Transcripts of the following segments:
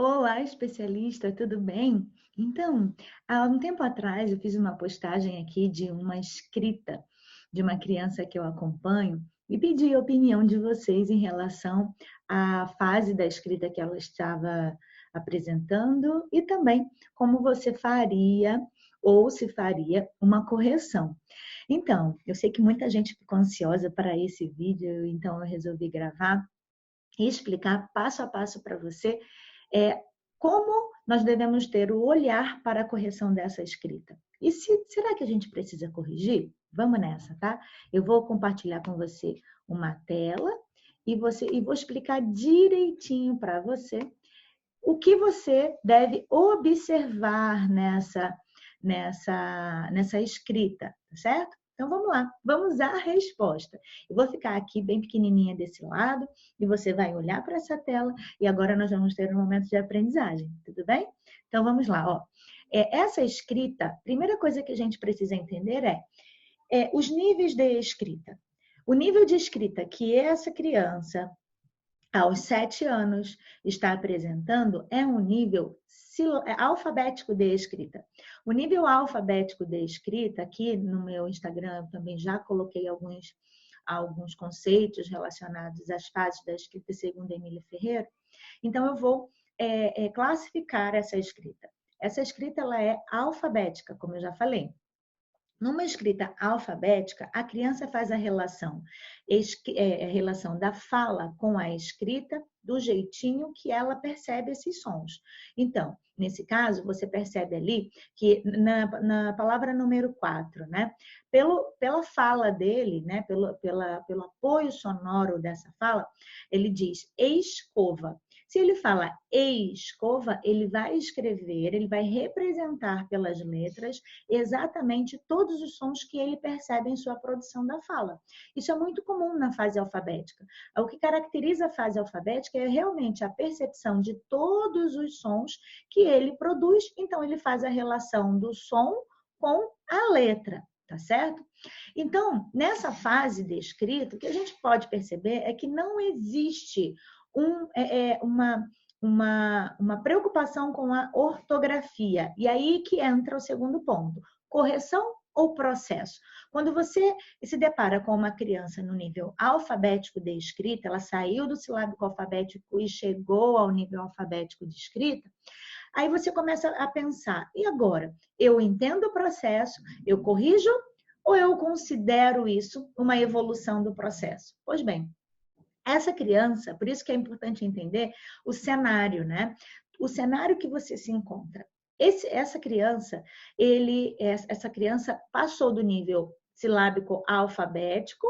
Olá, especialista, tudo bem? Então, há um tempo atrás eu fiz uma postagem aqui de uma escrita de uma criança que eu acompanho e pedi a opinião de vocês em relação à fase da escrita que ela estava apresentando e também como você faria ou se faria uma correção. Então, eu sei que muita gente ficou ansiosa para esse vídeo, então eu resolvi gravar e explicar passo a passo para você é, como nós devemos ter o olhar para a correção dessa escrita. E será que a gente precisa corrigir? Vamos nessa, tá? Eu vou compartilhar com você uma tela e vou explicar direitinho para você o que você deve observar nessa escrita, tá certo? Então vamos lá, vamos à resposta. Eu vou ficar aqui bem pequenininha desse lado e você vai olhar para essa tela e agora nós vamos ter um momento de aprendizagem, tudo bem? Então vamos lá, ó. Essa escrita, primeira coisa que a gente precisa entender é os níveis de escrita. O nível de escrita que essa criança aos 7 anos está apresentando é um nível alfabético de escrita. O nível alfabético de escrita, aqui no meu Instagram eu também já coloquei alguns conceitos relacionados às fases da escrita segundo Emília Ferreira. Então eu vou classificar essa escrita. Essa escrita ela é alfabética, como eu já falei. Numa escrita alfabética, a criança faz a relação da fala com a escrita do jeitinho que ela percebe esses sons. Então, nesse caso, você percebe ali que na palavra número 4, né? Pela fala dele, né? Pelo apoio sonoro dessa fala, ele diz escova. Se ele fala escova, ele vai escrever, ele vai representar pelas letras exatamente todos os sons que ele percebe em sua produção da fala. Isso é muito comum na fase alfabética. O que caracteriza a fase alfabética é realmente a percepção de todos os sons que ele produz, então ele faz a relação do som com a letra, tá certo? Então, nessa fase de escrita, o que a gente pode perceber é que não existe uma preocupação com a ortografia. E aí que entra o segundo ponto. Correção ou processo? Quando você se depara com uma criança no nível alfabético de escrita, ela saiu do silábico alfabético e chegou ao nível alfabético de escrita, aí você começa a pensar, e agora? Eu entendo o processo, eu corrijo ou eu considero isso uma evolução do processo? Pois bem, essa criança, por isso que é importante entender o cenário, né? O cenário que você se encontra. Essa criança passou do nível silábico alfabético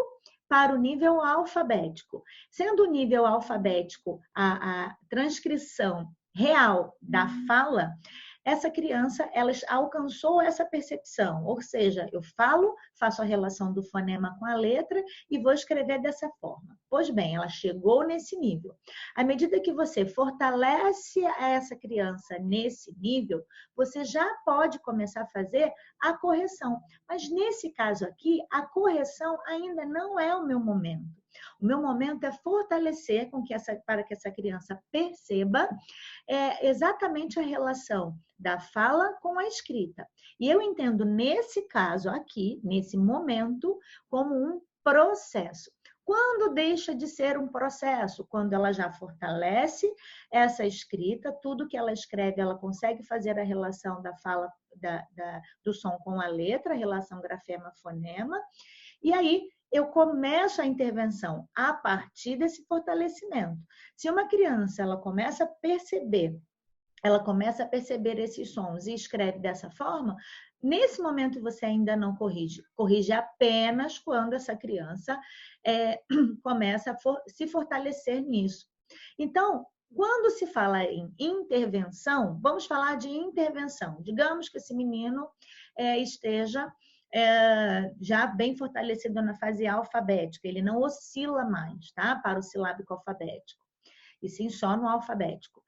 para o nível alfabético. Sendo o nível alfabético a transcrição real da fala, essa criança ela alcançou essa percepção, ou seja, eu falo, faço a relação do fonema com a letra e vou escrever dessa forma. Pois bem, ela chegou nesse nível. À medida que você fortalece essa criança nesse nível, você já pode começar a fazer a correção. Mas nesse caso aqui, a correção ainda não é o meu momento. O meu momento é fortalecer para que essa criança perceba exatamente a relação da fala com a escrita. E eu entendo nesse caso aqui, nesse momento, como um processo. Quando deixa de ser um processo? Quando ela já fortalece essa escrita, tudo que ela escreve, ela consegue fazer a relação da fala, do som com a letra, a relação grafema-fonema, e aí eu começo a intervenção a partir desse fortalecimento. Se uma criança ela começa a perceber esses sons e escreve dessa forma, nesse momento você ainda não corrige. Corrige apenas quando essa criança começa a se fortalecer nisso. Então, quando se fala em intervenção, vamos falar de intervenção. Digamos que esse menino esteja já bem fortalecido na fase alfabética, ele não oscila mais, tá? Para o silábico alfabético, e sim só no alfabético.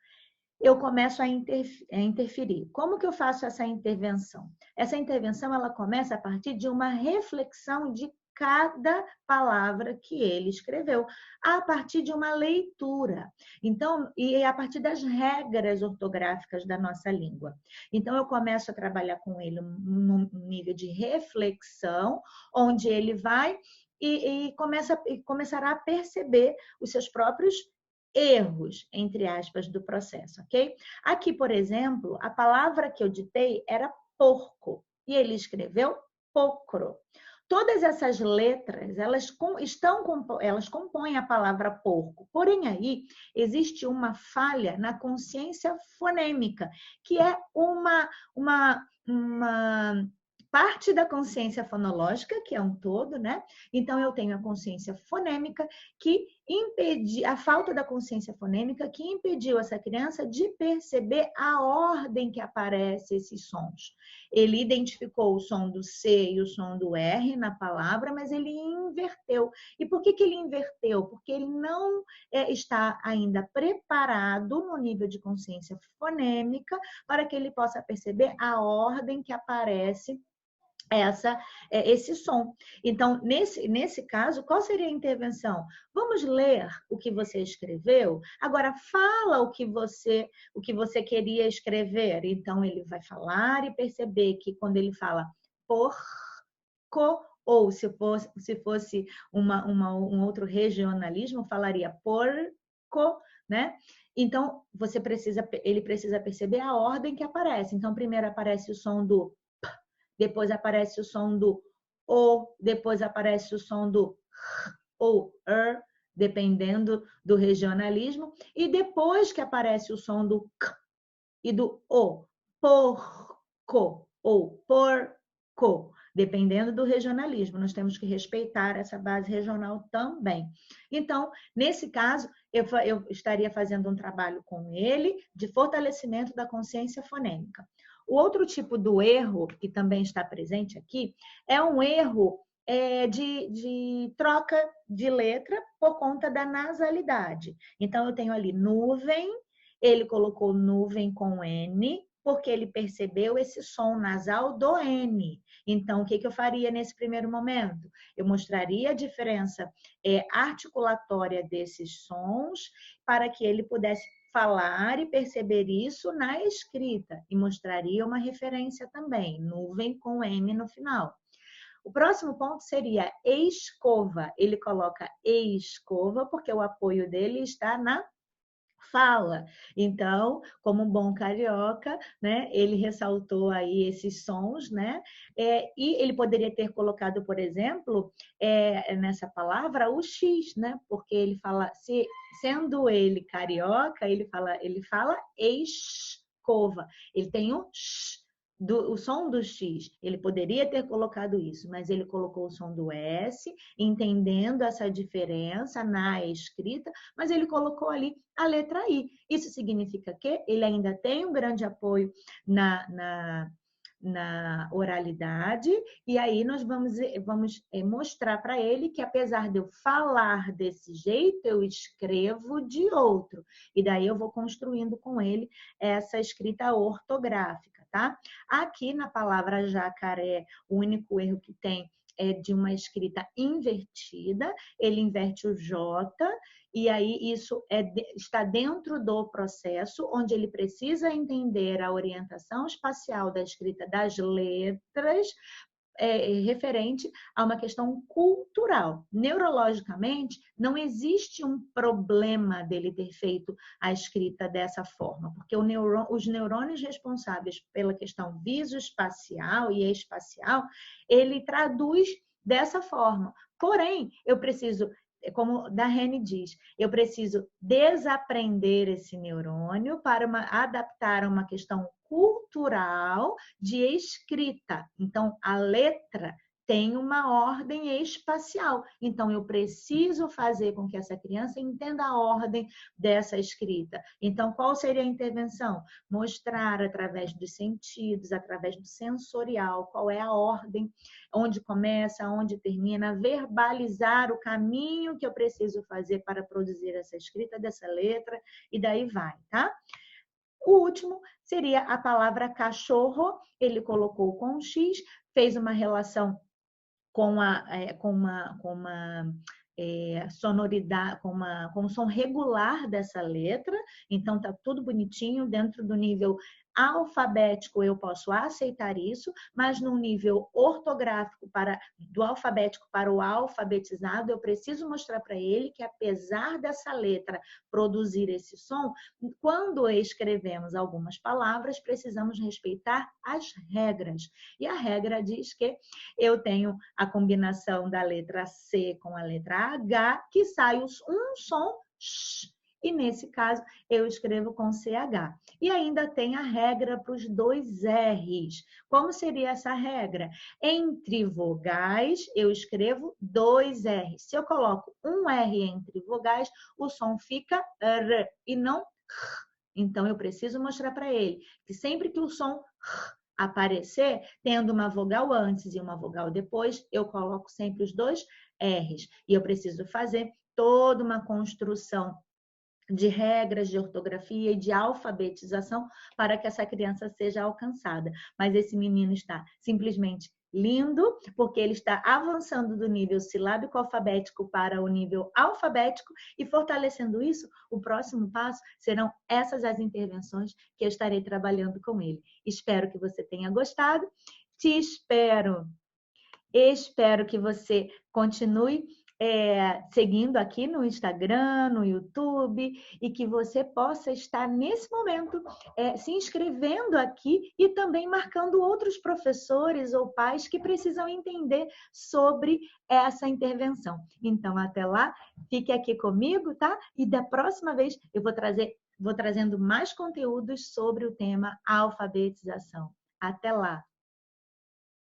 Eu começo a interferir. Como que eu faço essa intervenção? Essa intervenção ela começa a partir de uma reflexão de cada palavra que ele escreveu, a partir de uma leitura. Então, e a partir das regras ortográficas da nossa língua. Então, eu começo a trabalhar com ele num nível de reflexão, onde ele vai e começará a perceber os seus próprios erros, entre aspas, do processo, ok? Aqui, por exemplo, a palavra que eu ditei era porco e ele escreveu pocro. Todas essas letras, elas compõem a palavra porco. Porém, aí existe uma falha na consciência fonêmica, que é uma parte da consciência fonológica, que é um todo, né? Então, eu tenho a consciência fonêmica que a falta da consciência fonêmica que impediu essa criança de perceber a ordem que aparece esses sons. Ele identificou o som do C e o som do R na palavra, mas ele inverteu. E por que ele inverteu? Porque ele não está ainda preparado no nível de consciência fonêmica para que ele possa perceber a ordem que aparece esse som. Então, nesse caso, qual seria a intervenção? Vamos ler o que você escreveu? Agora, fala o que você queria escrever. Então, ele vai falar e perceber que quando ele fala porco, ou se fosse um outro regionalismo, falaria porco, né? Então, ele precisa perceber a ordem que aparece. Então, primeiro aparece o som do depois aparece o som do O, depois aparece o som do R ou dependendo do regionalismo, e depois que aparece o som do K e do O, porco ou porco, dependendo do regionalismo. Nós temos que respeitar essa base regional também. Então, nesse caso, eu estaria fazendo um trabalho com ele de fortalecimento da consciência fonêmica. O outro tipo do erro, que também está presente aqui, é um erro de troca de letra por conta da nasalidade. Então, eu tenho ali nuvem, ele colocou nuvem com N, porque ele percebeu esse som nasal do N. Então, o que eu faria nesse primeiro momento? Eu mostraria a diferença articulatória desses sons para que ele pudesse falar e perceber isso na escrita e mostraria uma referência também, nuvem com M no final. O próximo ponto seria escova. Ele coloca escova porque o apoio dele está na fala. Então, como um bom carioca, né, ele ressaltou aí esses sons, né? E ele poderia ter colocado, por exemplo, nessa palavra o X, né? Porque ele fala, sendo ele carioca, ele fala escova. Ele tem o X. O som do X, ele poderia ter colocado isso, mas ele colocou o som do S, entendendo essa diferença na escrita, mas ele colocou ali a letra I. Isso significa que ele ainda tem um grande apoio na oralidade, e aí nós vamos mostrar para ele que apesar de eu falar desse jeito, eu escrevo de outro. E daí eu vou construindo com ele essa escrita ortográfica, tá? Aqui na palavra jacaré, o único erro que tem é de uma escrita invertida, ele inverte o J, e aí isso está dentro do processo, onde ele precisa entender a orientação espacial da escrita das letras, referente a uma questão cultural. Neurologicamente, não existe um problema dele ter feito a escrita dessa forma, porque os neurônios responsáveis pela questão visoespacial e espacial, ele traduz dessa forma. Porém, eu preciso, como Darrene diz, eu preciso desaprender esse neurônio para adaptar a uma questão cultural de escrita. Então, a letra tem uma ordem espacial. Então, eu preciso fazer com que essa criança entenda a ordem dessa escrita. Então, qual seria a intervenção? Mostrar através dos sentidos, através do sensorial, qual é a ordem, onde começa, onde termina, verbalizar o caminho que eu preciso fazer para produzir essa escrita dessa letra, e daí vai, tá? O último seria a palavra cachorro, ele colocou com X, fez uma relação sonoridade, com um som regular dessa letra. Então tá tudo bonitinho dentro do nível alfabético, eu posso aceitar isso, mas no nível ortográfico, do alfabético para o alfabetizado, eu preciso mostrar para ele que, apesar dessa letra produzir esse som, quando escrevemos algumas palavras, precisamos respeitar as regras. E a regra diz que eu tenho a combinação da letra C com a letra H, que sai um som sh. E nesse caso, eu escrevo com CH. E ainda tem a regra para os dois R's. Como seria essa regra? Entre vogais, eu escrevo dois R's. Se eu coloco um R entre vogais, o som fica R e não R. Então, eu preciso mostrar para ele que sempre que o som R aparecer, tendo uma vogal antes e uma vogal depois, eu coloco sempre os dois R's. E eu preciso fazer toda uma construção de regras de ortografia e de alfabetização para que essa criança seja alcançada. Mas esse menino está simplesmente lindo, porque ele está avançando do nível silábico alfabético para o nível alfabético, e fortalecendo isso, o próximo passo serão essas as intervenções que eu estarei trabalhando com ele. Espero que você tenha gostado. Te espero. Espero que você continue seguindo aqui no Instagram, no YouTube, e que você possa estar nesse momento se inscrevendo aqui e também marcando outros professores ou pais que precisam entender sobre essa intervenção. Então, até lá, fique aqui comigo, tá? E da próxima vez eu vou trazendo mais conteúdos sobre o tema alfabetização. Até lá!